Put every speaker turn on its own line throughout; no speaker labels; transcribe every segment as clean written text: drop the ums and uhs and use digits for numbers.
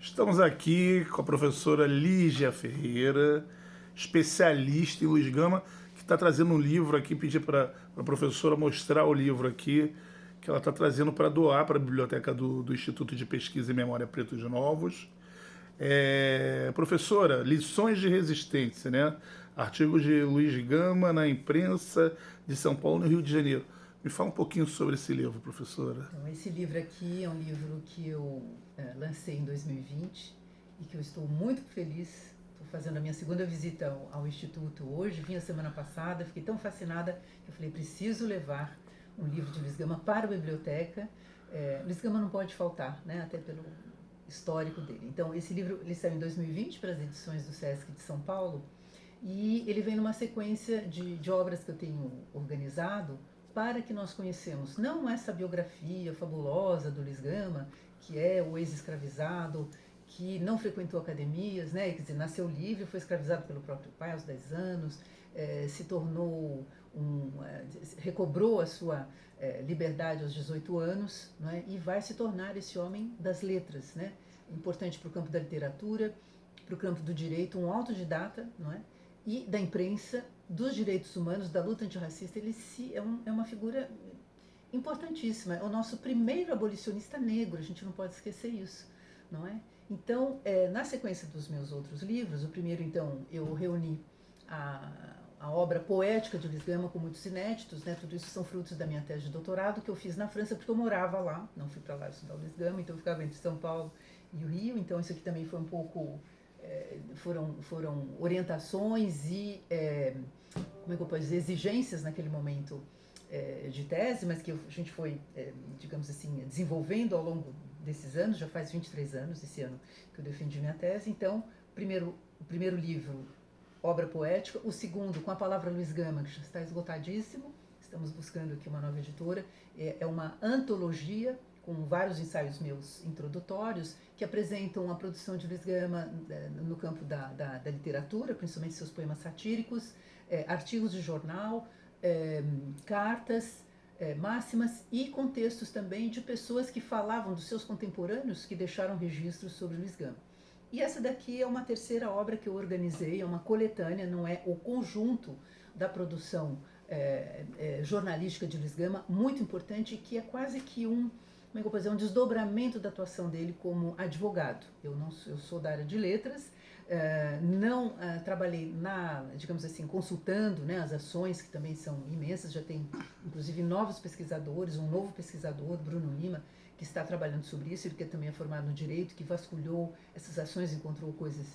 Estamos aqui com a professora Lígia Ferreira, especialista em Luiz Gama, que está trazendo um livro aqui, pedir para a professora mostrar o livro aqui, que ela está trazendo para doar para a biblioteca do Instituto de Pesquisa e Memória Pretos Novos. Professora, lições de resistência, né? Artigos de Luiz Gama na imprensa de São Paulo e no Rio de Janeiro. Me fala um pouquinho sobre esse livro, professora.
Então, esse livro aqui é um livro que eu lancei em 2020 e que eu estou muito feliz. Estou fazendo a minha segunda visita ao Instituto hoje, vim a semana passada, fiquei tão fascinada que eu falei, preciso levar um livro de Luiz Gama para a biblioteca. Luiz Gama não pode faltar, né? Até pelo histórico dele. Então, esse livro ele saiu em 2020 para as edições do Sesc de São Paulo e ele vem numa sequência de obras que eu tenho organizado para que nós conhecemos não essa biografia fabulosa do Luiz Gama, que é o ex-escravizado, que não frequentou academias, né? Quer dizer, nasceu livre, foi escravizado pelo próprio pai aos 10 anos, se tornou recobrou a sua liberdade aos 18 anos, não é? E vai se tornar esse homem das letras, né? Importante para o campo da literatura, para o campo do direito, um autodidata, não é? E da imprensa, dos direitos humanos, da luta antirracista. Ele é uma figura importantíssima, é o nosso primeiro abolicionista negro, a gente não pode esquecer isso, não é? Então, na sequência dos meus outros livros, o primeiro, então, eu reuni a obra poética de Luiz Gama com muitos inéditos, né? Tudo isso são frutos da minha tese de doutorado que eu fiz na França, porque eu morava lá, não fui para lá estudar o Luiz Gama, então eu ficava entre São Paulo e o Rio, então isso aqui também foi um pouco... foram orientações e, como é que eu posso dizer, exigências naquele momento de tese, mas que a gente foi, digamos assim, desenvolvendo ao longo desses anos, já faz 23 anos, esse ano que eu defendi minha tese. Então, o primeiro livro, obra poética, o segundo, com a palavra Luiz Gama, que já está esgotadíssimo, estamos buscando aqui uma nova editora, é uma antologia com vários ensaios meus introdutórios que apresentam a produção de Luiz Gama no campo da literatura, principalmente seus poemas satíricos, artigos de jornal, cartas, máximas e contextos também de pessoas que falavam dos seus contemporâneos que deixaram registros sobre Luiz Gama. E essa daqui é uma terceira obra que eu organizei, é uma coletânea, não é o conjunto da produção jornalística de Luiz Gama, muito importante, que é quase que um desdobramento da atuação dele como advogado. Eu sou da área de letras, não trabalhei digamos assim, consultando, né, as ações, que também são imensas, já tem inclusive novos pesquisadores, um novo pesquisador, Bruno Lima, que está trabalhando sobre isso, ele que também é formado no direito, que vasculhou essas ações, encontrou coisas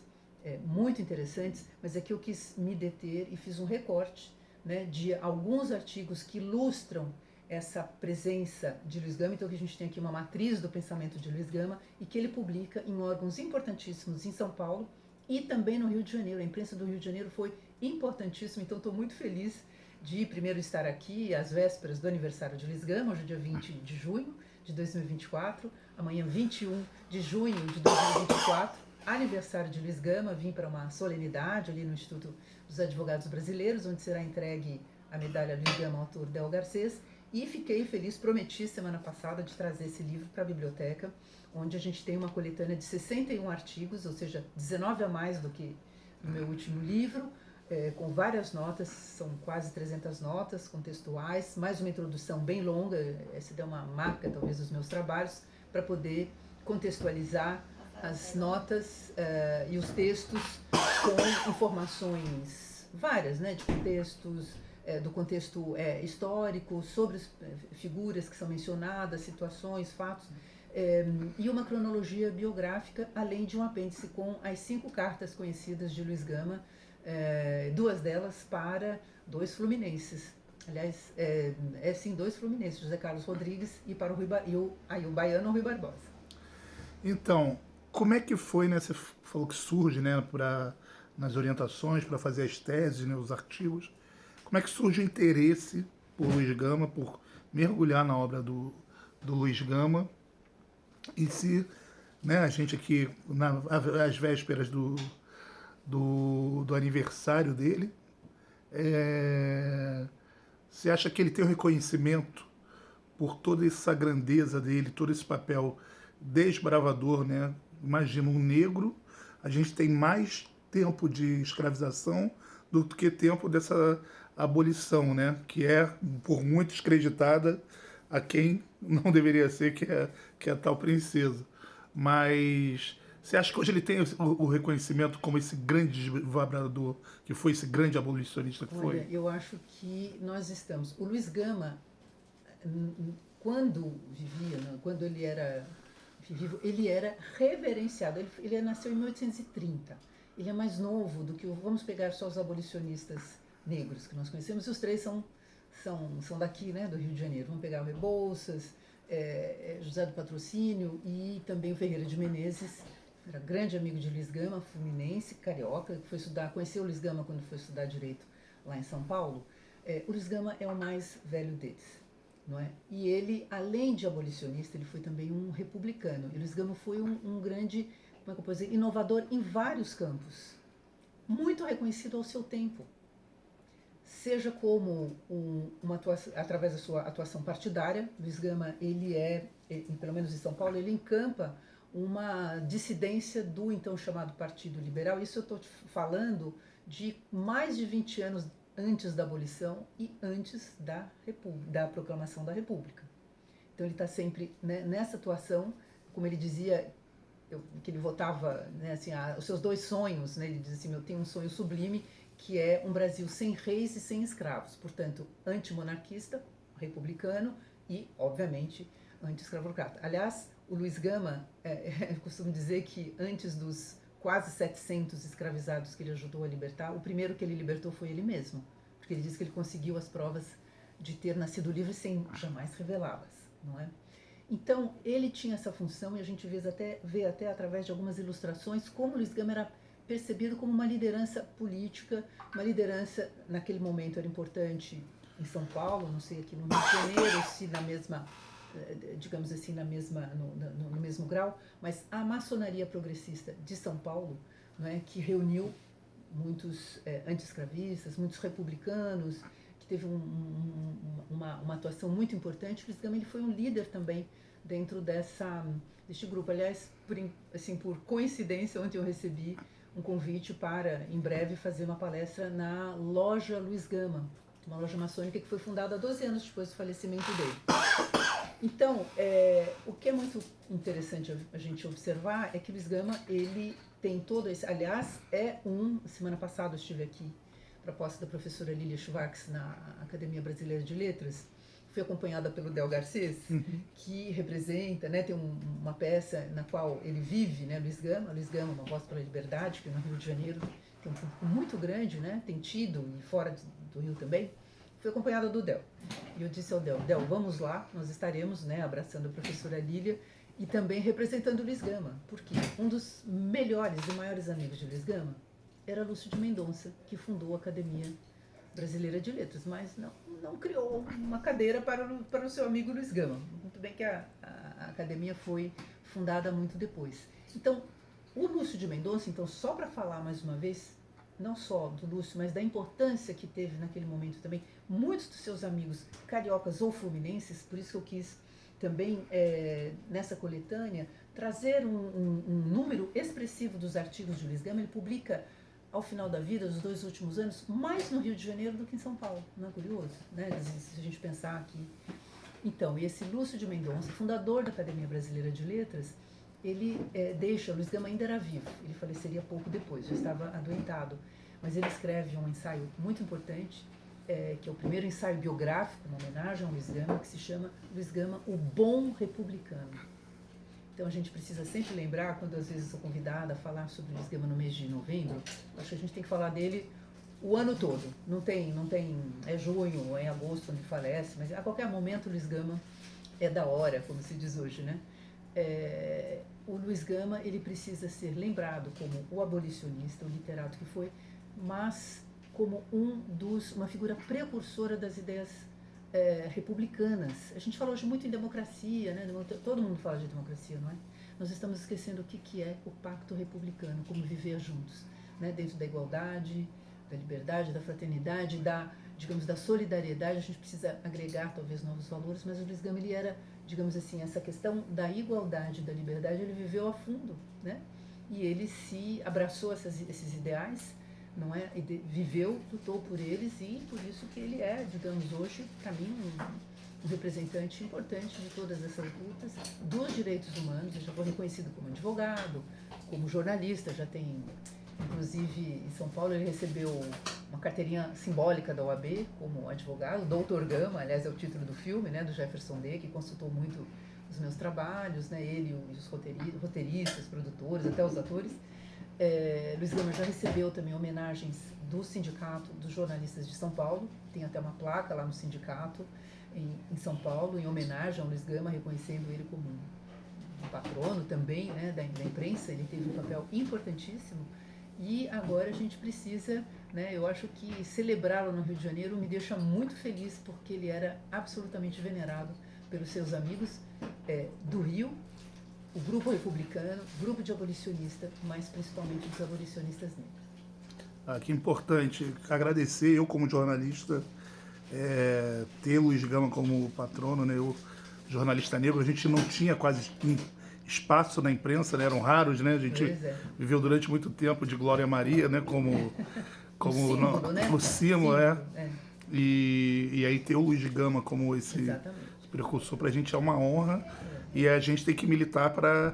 muito interessantes, mas aqui eu quis me deter e fiz um recorte, né, de alguns artigos que ilustram essa presença de Luiz Gama. Então, que a gente tem aqui uma matriz do pensamento de Luiz Gama e que ele publica em órgãos importantíssimos em São Paulo e também no Rio de Janeiro. A imprensa do Rio de Janeiro foi importantíssima, então estou muito feliz de primeiro estar aqui às vésperas do aniversário de Luiz Gama, hoje é dia 20 de junho de 2024, amanhã 21 de junho de 2024, aniversário de Luiz Gama. Vim para uma solenidade ali no Instituto dos Advogados Brasileiros, onde será entregue a medalha Luiz Gama ao autor Del Garcês. E fiquei feliz, prometi semana passada de trazer esse livro para a biblioteca, onde a gente tem uma coletânea de 61 artigos, ou seja, 19 a mais do que no meu último livro, com várias notas, são quase 300 notas contextuais, mais uma introdução bem longa, essa é uma marca talvez dos meus trabalhos, para poder contextualizar as notas e os textos com informações várias, né, de contextos, do contexto histórico, sobre as figuras que são mencionadas, situações, fatos, e uma cronologia biográfica, além de um apêndice com as 5 cartas conhecidas de Luiz Gama, 2 delas para 2 fluminenses. Aliás, sim, 2 fluminenses, José Carlos Rodrigues e para o baiano Rui Barbosa.
Então, como é que foi, né? Você falou que surge, né, nas orientações para fazer as teses, né, os artigos. Como é que surge o interesse por Luiz Gama, por mergulhar na obra do Luiz Gama? E se, né, a gente aqui, às vésperas do aniversário dele, você acha que ele tem um reconhecimento por toda essa grandeza dele, todo esse papel desbravador, né, Imagina, um negro, a gente tem mais tempo de escravização do que tempo dessa abolição, né? Que é, por muitos, creditada a quem não deveria ser, que é a tal princesa. Mas você acha que hoje ele tem o reconhecimento como esse grande desbravador, que foi esse grande abolicionista que foi?
Olha, eu acho que nós estamos. O Luiz Gama, quando vivia, né, quando ele era vivo, ele era reverenciado. Ele nasceu em 1830. Ele é mais novo do que vamos pegar só os abolicionistas negros que nós conhecemos. E os três são daqui, né, do Rio de Janeiro. Vamos pegar o Rebouças, José do Patrocínio e também o Ferreira de Menezes. Era grande amigo de Luiz Gama, fluminense, carioca, que foi estudar, conheceu o Luiz Gama quando foi estudar direito lá em São Paulo. O Luiz Gama é o mais velho deles. Não é? E ele, além de abolicionista, ele foi também um republicano. E Luiz Gama foi um grande, como é que eu posso dizer, inovador em vários campos, muito reconhecido ao seu tempo. Seja como através da sua atuação partidária, Luiz Gama, pelo menos em São Paulo, ele encampa uma dissidência do então chamado Partido Liberal. Isso eu estou falando de mais de 20 anos antes da abolição e antes da proclamação da República. Então ele está sempre, né, nessa atuação, como ele dizia, que ele votava, né, assim, os seus dois sonhos, né, ele diz assim, eu tenho um sonho sublime, que é um Brasil sem reis e sem escravos, portanto, antimonarquista, republicano e, obviamente, anti-escravocrata. Aliás, o Luiz Gama, eu costumo dizer que antes dos quase 700 escravizados que ele ajudou a libertar, o primeiro que ele libertou foi ele mesmo, porque ele diz que ele conseguiu as provas de ter nascido livre sem jamais revelá-las, não é? Então, ele tinha essa função e a gente vê até através de algumas ilustrações como Luiz Gama era percebido como uma liderança política, uma liderança, naquele momento era importante em São Paulo, não sei aqui no Rio de Janeiro, se na mesma, digamos assim, no mesmo grau, mas a maçonaria progressista de São Paulo, não é, que reuniu muitos anti-escravistas, muitos republicanos, que teve uma atuação muito importante. Luiz Gama, ele foi um líder também dentro deste grupo. Aliás, por coincidência, ontem eu recebi um convite para, em breve, fazer uma palestra na loja Luiz Gama, uma loja maçônica que foi fundada 12 anos depois do falecimento dele. Então, o que é muito interessante a gente observar é que Luiz Gama, ele tem todo esse... Aliás, semana passada eu estive aqui, para a posse da professora Lília Schwartz na Academia Brasileira de Letras, fui acompanhada pelo Del Garcês, que representa, né, tem uma peça na qual ele vive, né, Luiz Gama, uma voz pela liberdade, que no Rio de Janeiro tem um público muito grande, né, tem tido, e fora do Rio também. Fui acompanhada do Del. E eu disse ao Del, vamos lá, nós estaremos, né, abraçando a professora Lília e também representando o Luiz Gama, porque um dos melhores e maiores amigos de Luiz Gama era Lúcio de Mendonça, que fundou a Academia Brasileira de Letras, mas não criou uma cadeira para o seu amigo Luiz Gama. Muito bem que a academia foi fundada muito depois. Então, o Lúcio de Mendonça, então, só para falar mais uma vez, não só do Lúcio, mas da importância que teve naquele momento também, muitos dos seus amigos cariocas ou fluminenses, por isso que eu quis também, nessa coletânea, trazer um número expressivo dos artigos de Luiz Gama. Ele publica, ao final da vida, dos 2 últimos anos, mais no Rio de Janeiro do que em São Paulo. Não é curioso? Né? Se a gente pensar aqui. Então, esse Lúcio de Mendonça, fundador da Academia Brasileira de Letras, ele deixa, Luiz Gama ainda era vivo, ele faleceria pouco depois, já estava adoentado, mas ele escreve um ensaio muito importante, que é o primeiro ensaio biográfico, uma homenagem ao Luiz Gama, que se chama Luiz Gama, o Bom Republicano. Então a gente precisa sempre lembrar, quando às vezes sou convidada a falar sobre Luiz Gama no mês de novembro, acho que a gente tem que falar dele o ano todo. Não tem, é junho ou é agosto onde falece, mas a qualquer momento o Luiz Gama é da hora, como se diz hoje, né? O Luiz Gama, ele precisa ser lembrado como o abolicionista, o literato que foi, mas como uma figura precursora das ideias republicanas. A gente fala hoje muito em democracia, né? Todo mundo fala de democracia, não é? Nós estamos esquecendo o que é o pacto republicano, como viver juntos, né? Dentro da igualdade, da liberdade, da fraternidade, digamos, da solidariedade. A gente precisa agregar talvez novos valores, mas o Luiz Gama, ele era digamos assim, essa questão da igualdade, da liberdade, ele viveu a fundo, né? E ele se abraçou esses ideais, não é? E viveu, lutou por eles e por isso que ele é, digamos, hoje, para mim, um representante importante de todas essas lutas dos direitos humanos. Ele já foi reconhecido como advogado, como jornalista, já tem, inclusive, em São Paulo ele recebeu uma carteirinha simbólica da OAB como advogado, Doutor Gama, aliás é o título do filme, né, do Jefferson Day, que consultou muito os meus trabalhos, né, ele e os roteiristas, produtores, até os atores. Luiz Gama já recebeu também homenagens do Sindicato dos Jornalistas de São Paulo, tem até uma placa lá no sindicato em São Paulo, em homenagem ao Luiz Gama, reconhecendo ele como um patrono também, né, da imprensa. Ele teve um papel importantíssimo e agora a gente precisa, né, eu acho que celebrá-lo no Rio de Janeiro me deixa muito feliz, porque ele era absolutamente venerado pelos seus amigos do Rio, o grupo republicano, grupo de abolicionistas, mas principalmente os abolicionistas negros.
Que importante agradecer, eu como jornalista, ter Luiz Gama como patrono, né? Eu, jornalista negro, a gente não tinha quase espaço na imprensa, né? Eram raros, né? A gente viveu durante muito tempo de Glória Maria, né? Como
símbolo, né?
o símbolo, E aí ter o Luiz Gama como esse precursor para a gente é uma honra. E a gente tem que militar para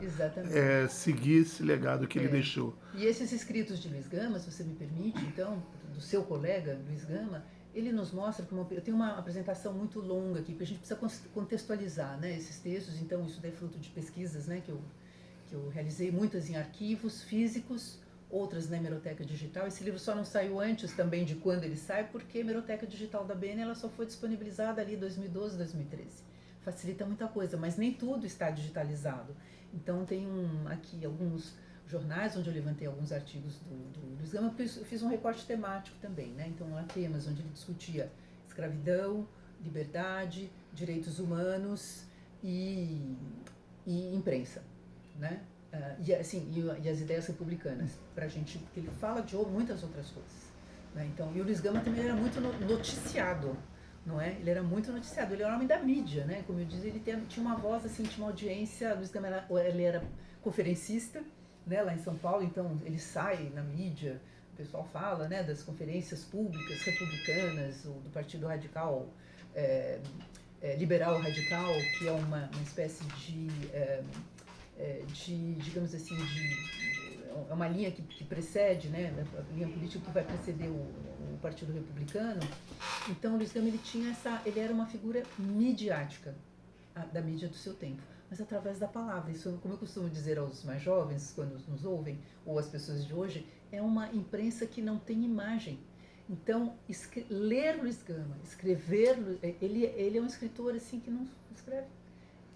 seguir esse legado que ele deixou.
E esses escritos de Luiz Gama, se você me permite, então, do seu colega Luiz Gama, ele nos mostra como... Eu tenho uma apresentação muito longa aqui, porque a gente precisa contextualizar, né, esses textos. Então, isso daí é fruto de pesquisas, né, que eu realizei, muitas em arquivos físicos, outras na Hemeroteca Digital. Esse livro só não saiu antes também de quando ele sai, porque a Hemeroteca Digital da BN ela só foi disponibilizada ali em 2012, 2013. Facilita muita coisa, mas nem tudo está digitalizado. Então tem aqui alguns jornais onde eu levantei alguns artigos do Luiz Gama, eu fiz um recorte temático também, né? Então há temas onde ele discutia escravidão, liberdade, direitos humanos e imprensa, né? E as ideias republicanas, pra gente, porque ele fala de muitas outras coisas, né? Então, e o Luiz Gama também era muito noticiado, não é? Ele era muito noticiado, ele era um homem da mídia, né? Como eu disse, ele tinha uma voz, assim, tinha uma audiência. Luiz Gama ele era conferencista, né, lá em São Paulo, então ele sai na mídia, o pessoal fala, né, das conferências públicas republicanas, do Partido Radical, Liberal Radical, que é uma espécie de digamos assim, é uma linha que precede, né, a linha política que vai preceder o Partido Republicano. Então, o Luiz Gama, ele era uma figura midiática da mídia do seu tempo, mas através da palavra. Isso, como eu costumo dizer aos mais jovens, quando nos ouvem, ou às pessoas de hoje, é uma imprensa que não tem imagem. Então, ler Luiz Gama, escrever, ele é um escritor assim que não escreve.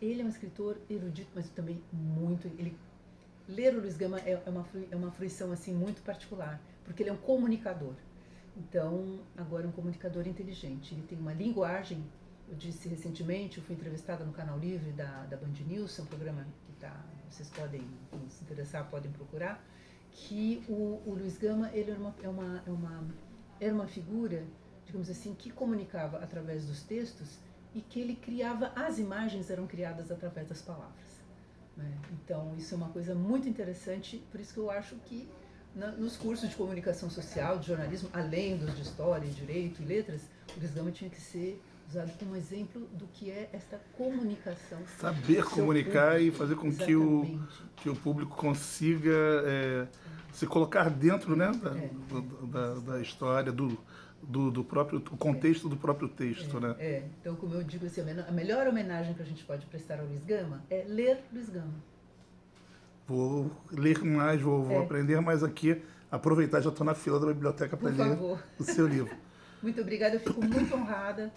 Ele é um escritor erudito, mas também muito... Ler o Luiz Gama é uma fruição assim, muito particular, porque ele é um comunicador. Então, agora é um comunicador inteligente. Ele tem uma linguagem. Eu disse recentemente, eu fui entrevistada no Canal Livre da Band News, é um programa que vocês podem, quem se interessar, podem procurar, que o Luiz Gama ele era uma figura, digamos assim, que comunicava através dos textos e que ele criava, as imagens eram criadas através das palavras, né? Então, isso é uma coisa muito interessante, por isso que eu acho que nos cursos de comunicação social, de jornalismo, além dos de história, direito e letras, o Luiz Gama tinha que ser usado como exemplo do que é esta comunicação.
Saber comunicar e fazer com que o público consiga se colocar dentro, né, da história, do próprio contexto do próprio texto, né?
Então, como eu digo, assim, a melhor homenagem que a gente pode prestar ao Luiz Gama é ler Luiz Gama.
Vou ler mais, vou aprender mais aqui, aproveitar, já estou na fila da biblioteca para ler o seu livro.
Muito obrigada, eu fico muito honrada,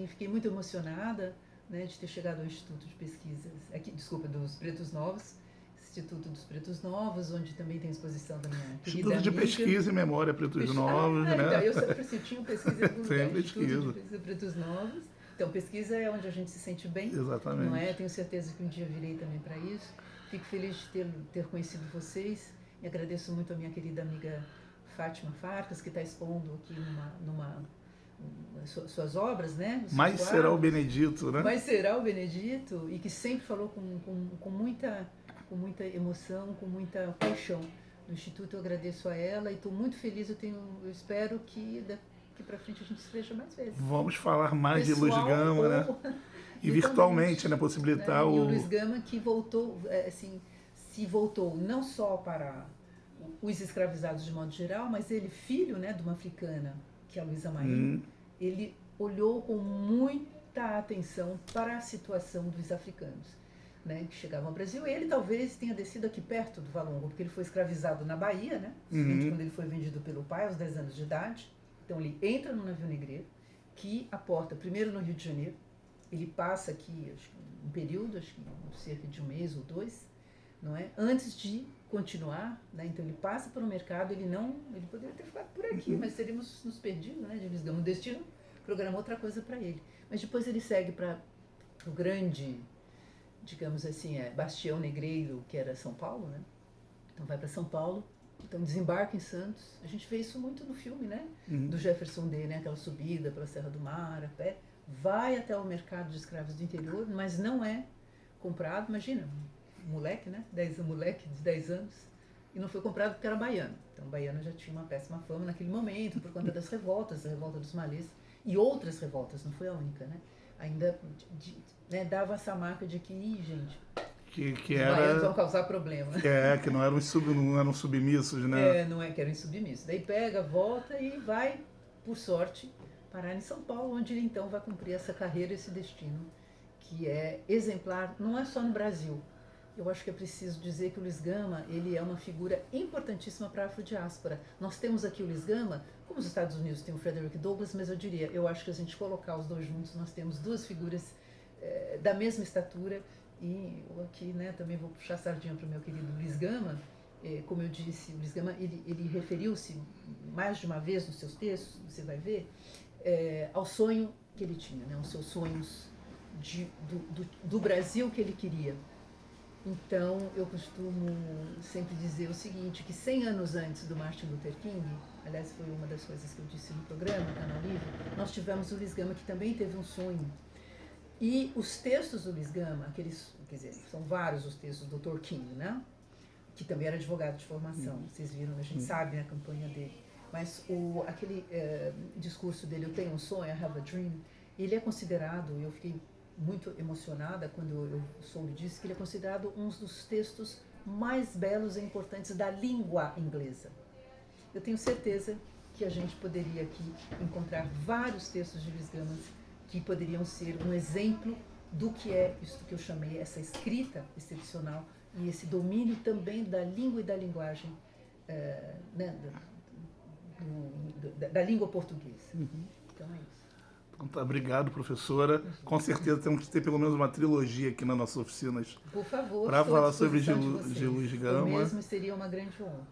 fiquei muito emocionada, né, de ter chegado ao Instituto de Pesquisas, dos Pretos Novos, Instituto dos Pretos Novos, onde também tem exposição da minha querida
Instituto de Pesquisa e Memória Pretos Novos, né?
Então, eu sempre tinha pesquisa em
Tem
Instituto
pesquisa.
de Pesquisa Pretos Novos. Então, pesquisa é onde a gente se sente bem.
Exatamente.
Não é? Tenho certeza que um dia virei também para isso. Fico feliz de ter conhecido vocês e agradeço muito a minha querida amiga Fátima Farcas, que está expondo aqui suas obras, né?
Mas será o Benedito, né?
Mas será o Benedito, e que sempre falou com muita emoção, com muita paixão no Instituto. Eu agradeço a ela e estou muito feliz. Eu espero que daqui para frente a gente se veja mais vezes.
Vamos falar mais
Pessoal,
de Luiz Gama, né? E virtualmente, né? Possibilitar
o... E o Luiz Gama que voltou, assim, se voltou não só para os escravizados de modo geral, mas ele, filho, né, de uma africana, que é a Luísa Maim, ele olhou com muita atenção para a situação dos africanos, né, que chegavam ao Brasil. Ele talvez tenha descido aqui perto do Valongo, porque ele foi escravizado na Bahia, né, quando ele foi vendido pelo pai aos 10 anos de idade. Então ele entra no navio negreiro, que aporta primeiro no Rio de Janeiro. Ele passa aqui, acho que um período, acho que cerca de 1 mês ou 2, não é? Antes de continuar, né? Então ele passa para o mercado, ele poderia ter ficado por aqui, mas teríamos nos perdido, né? De Luiz Gama. O destino programou outra coisa para ele. Mas depois ele segue para o grande, digamos assim, bastião negreiro, que era São Paulo, né? Então vai para São Paulo, então desembarca em Santos. A gente vê isso muito no filme, né? Do Jefferson D, né? Aquela subida pela Serra do Mar, a pé. Vai até o mercado de escravos do interior, mas não é comprado. Imagina, um moleque, né? Moleque de 10 anos, e não foi comprado porque era baiano. Então, baiano já tinha uma péssima fama naquele momento, por conta das revoltas, a revolta dos malês, e outras revoltas, não foi a única, né? Ainda né, dava essa marca de que, gente,
que
os baianos vão causar problema.
Que não eram submissos, né?
Não é que eram submissos. Daí pega, volta e vai, por sorte, parar em São Paulo, onde ele então vai cumprir essa carreira, esse destino, que é exemplar, não é só no Brasil. Eu acho que é preciso dizer que o Luiz Gama, ele é uma figura importantíssima para a afrodiáspora. Nós temos aqui o Luiz Gama, como os Estados Unidos tem o Frederick Douglass, mas eu acho que a gente colocar os dois juntos, nós temos duas figuras da mesma estatura. E eu aqui, né, também vou puxar a sardinha para o meu querido Luiz Gama. Como eu disse, o Luiz Gama, ele referiu-se mais de uma vez nos seus textos, você vai ver, ao sonho que ele tinha, né, aos seus sonhos do Brasil que ele queria. Então, eu costumo sempre dizer o seguinte, que 100 anos antes do Martin Luther King, aliás, foi uma das coisas que eu disse no programa, Canal Livre, nós tivemos o Luiz Gama, que também teve um sonho. E os textos do Luiz Gama, quer dizer, são vários os textos do Dr. King, né? Que também era advogado de formação, vocês viram, a gente sabe, né, a campanha dele. Mas aquele discurso dele, eu tenho um sonho, I have a dream, ele é considerado, eu fiquei muito emocionada quando eu soube disso, que ele é considerado um dos textos mais belos e importantes da língua inglesa. Eu tenho certeza que a gente poderia aqui encontrar vários textos de Luiz Gama que poderiam ser um exemplo do que é isso que eu chamei, essa escrita excepcional e esse domínio também da língua e da linguagem, né, da língua portuguesa. Então é isso.
Obrigado, professora. Com certeza temos que ter pelo menos uma trilogia aqui nas nossas oficinas.
Por favor.
Para falar sobre Luiz Gama.
Eu mesmo seria uma grande honra.